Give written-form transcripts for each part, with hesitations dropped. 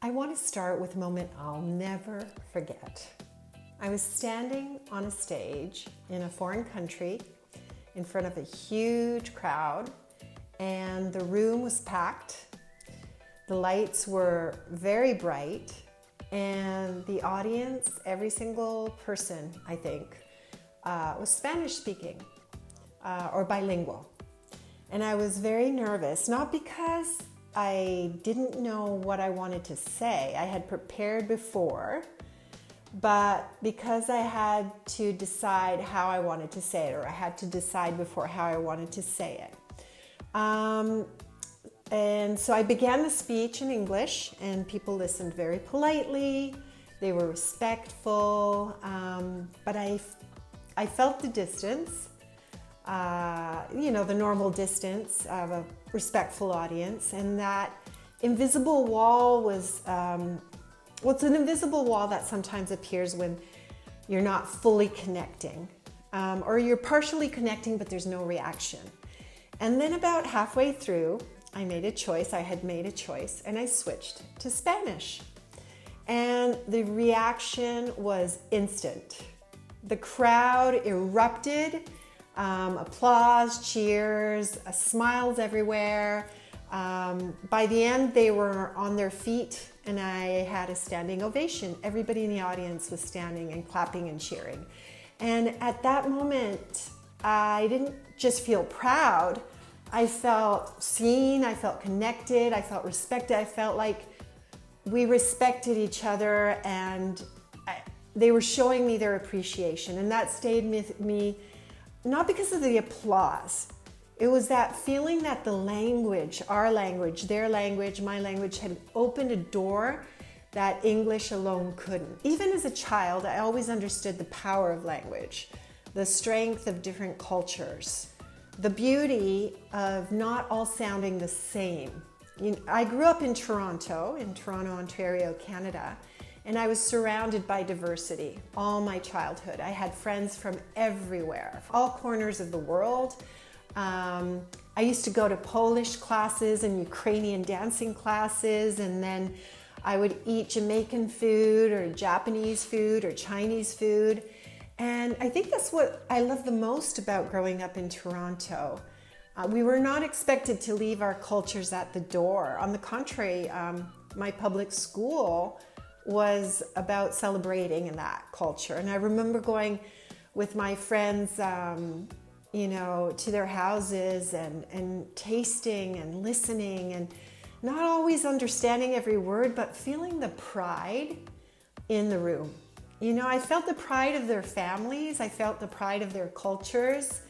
I want to start with a moment I'll never forget. I was standing on a stage in a foreign country in front of a huge crowd, and the room was packed. The lights were very bright, and the audience, every single person, I think, was Spanish speaking or bilingual. And I was very nervous, not because I didn't know what I wanted to say. I had prepared before, but because I had to decide how I wanted to say it, or I had to decide before how I wanted to say it. And so I began the speech in English, and people listened very politely. They were respectful, but I felt the distance, the normal distance of a respectful audience, and that invisible wall was, it's an invisible wall that sometimes appears when you're not fully connecting, or you're partially connecting, but there's no reaction. And then about halfway through, I had made a choice, and I switched to Spanish. And the reaction was instant. The crowd erupted, applause, cheers, smiles everywhere. By the end, they were on their feet, and I had a standing ovation. Everybody in the audience was standing and clapping and cheering. And at that moment, I didn't just feel proud. I felt seen, I felt connected, I felt respected. I felt like we respected each other, and they were showing me their appreciation. And that stayed with me, not because of the applause. It was that feeling that the language, our language, their language, my language, had opened a door that English alone couldn't. Even as a child, I always understood the power of language, the strength of different cultures, the beauty of not all sounding the same. I grew up in Toronto, Ontario, Canada, and I was surrounded by diversity all my childhood. I had friends from everywhere, all corners of the world. I used to go to Polish classes and Ukrainian dancing classes, and then I would eat Jamaican food or Japanese food or Chinese food. And I think that's what I love the most about growing up in Toronto. We were not expected to leave our cultures at the door. On the contrary, my public school was about celebrating in that culture. And I remember going with my friends, to their houses and tasting and listening, and not always understanding every word, but feeling the pride in the room. I felt the pride of their families. I felt the pride of their cultures.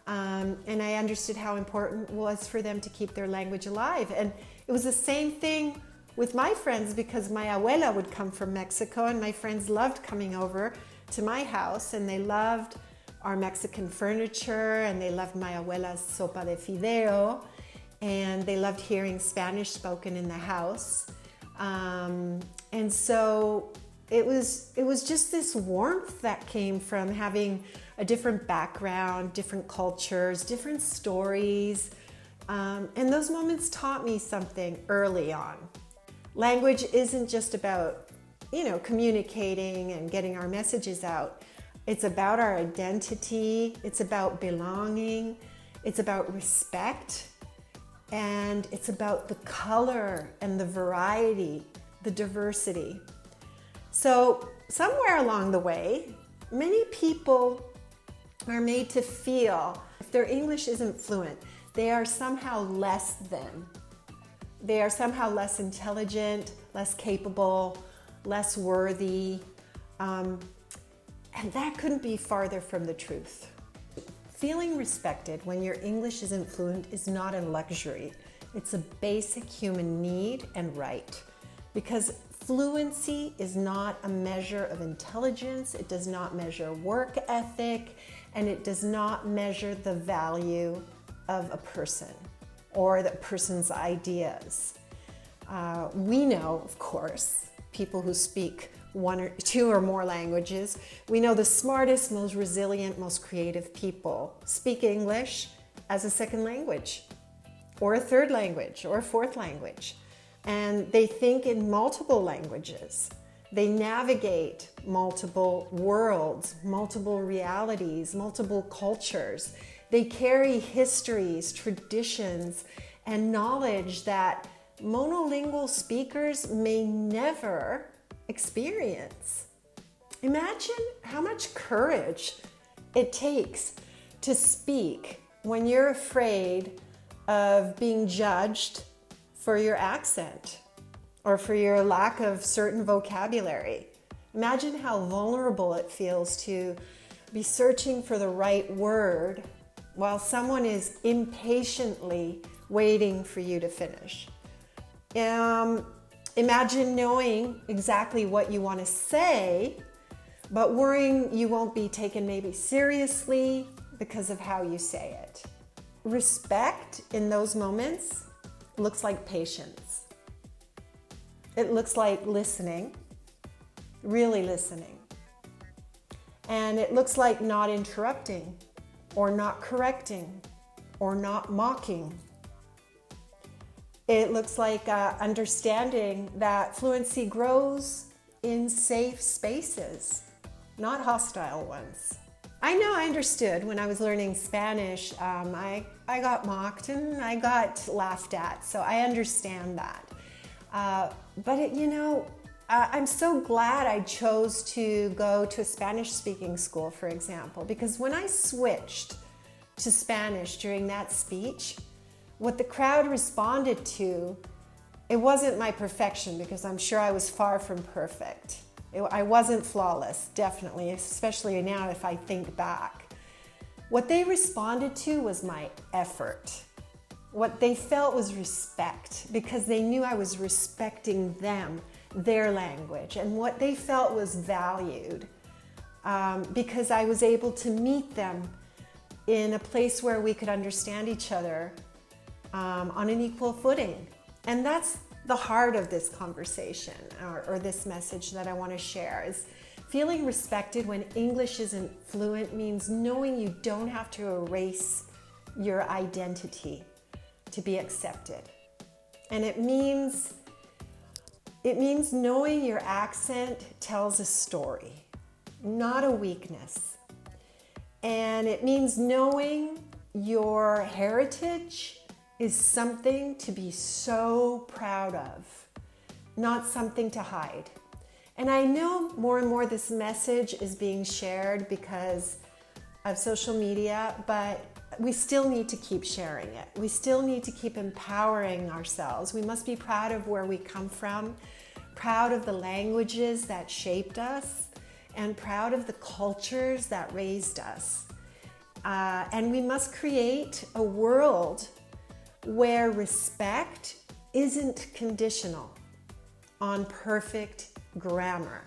And I understood how important it was for them to keep their language alive. And it was the same thing with my friends, because my abuela would come from Mexico, and my friends loved coming over to my house, and they loved our Mexican furniture, and they loved my abuela's sopa de fideo, and they loved hearing Spanish spoken in the house. And so it was just this warmth that came from having a different background, different cultures, different stories. And those moments taught me something early on. Language isn't just about, communicating and getting our messages out. It's about our identity. It's about belonging. It's about respect. And it's about the color and the variety, the diversity. So somewhere along the way, many people are made to feel if their English isn't fluent, they are somehow less than. They are somehow less intelligent, less capable, less worthy. And that couldn't be farther from the truth. Feeling respected when your English isn't fluent is not a luxury. It's a basic human need and right. Because fluency is not a measure of intelligence, it does not measure work ethic, and it does not measure the value of a person or the person's ideas. We know, of course, people who speak one or two or more languages. We know the smartest, most resilient, most creative people speak English as a second language, or a third language, or a fourth language. and they think in multiple languages. They navigate multiple worlds, multiple realities, multiple cultures. They carry histories, traditions, and knowledge that monolingual speakers may never experience. Imagine how much courage it takes to speak when you're afraid of being judged for your accent or for your lack of certain vocabulary. Imagine how vulnerable it feels to be searching for the right word while someone is impatiently waiting for you to finish. Imagine knowing exactly what you want to say, but worrying you won't be taken maybe seriously because of how you say it. Respect in those moments looks like patience. It looks like listening, really listening. And it looks like not interrupting or not correcting or not mocking. It looks like understanding that fluency grows in safe spaces, not hostile ones. I know I understood when I was learning Spanish, I got mocked and I got laughed at, so I understand that. But I'm so glad I chose to go to a Spanish-speaking school, for example, because when I switched to Spanish during that speech, what the crowd responded to, it wasn't my perfection, because I'm sure I was far from perfect. I wasn't flawless, definitely, especially now if I think back. What they responded to was my effort. What they felt was respect, because they knew I was respecting them, their language, and what they felt was valued, because I was able to meet them in a place where we could understand each other on an equal footing. And that's the heart of this conversation or this message that I want to share, is feeling respected when English isn't fluent means knowing you don't have to erase your identity to be accepted. And it means knowing your accent tells a story, not a weakness. And it means knowing your heritage is something to be so proud of, not something to hide. And I know more and more this message is being shared because of social media, but we still need to keep sharing it. We still need to keep empowering ourselves. We must be proud of where we come from, proud of the languages that shaped us, and proud of the cultures that raised us. And we must create a world where respect isn't conditional on perfect grammar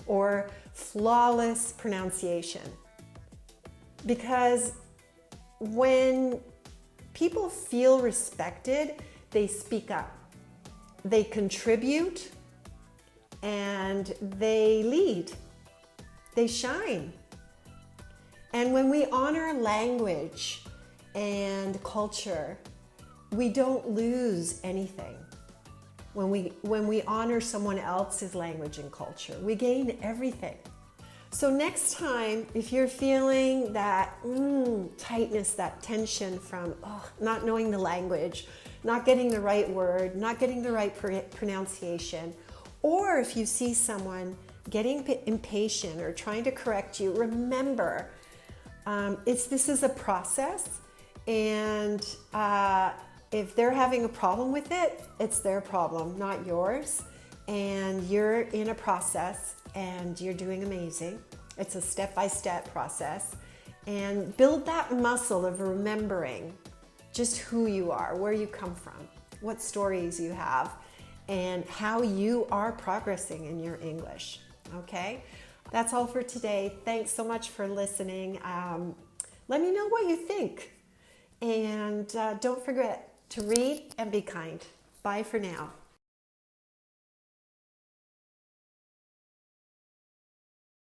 or flawless pronunciation. Because when people feel respected, they speak up, they contribute, and they lead, they shine. And when we honor language and culture, we don't lose anything. When we honor someone else's language and culture, we gain everything. So next time, if you're feeling that tightness, that tension from not knowing the language, not getting the right word, not getting the right pronunciation, or if you see someone getting impatient or trying to correct you, remember, this is a process, and if they're having a problem with it, it's their problem, not yours. And you're in a process and you're doing amazing. It's a step-by-step process. And build that muscle of remembering just who you are, where you come from, what stories you have, and how you are progressing in your English, okay? That's all for today. Thanks so much for listening. Let me know what you think. And don't forget to read and be kind. Bye for now.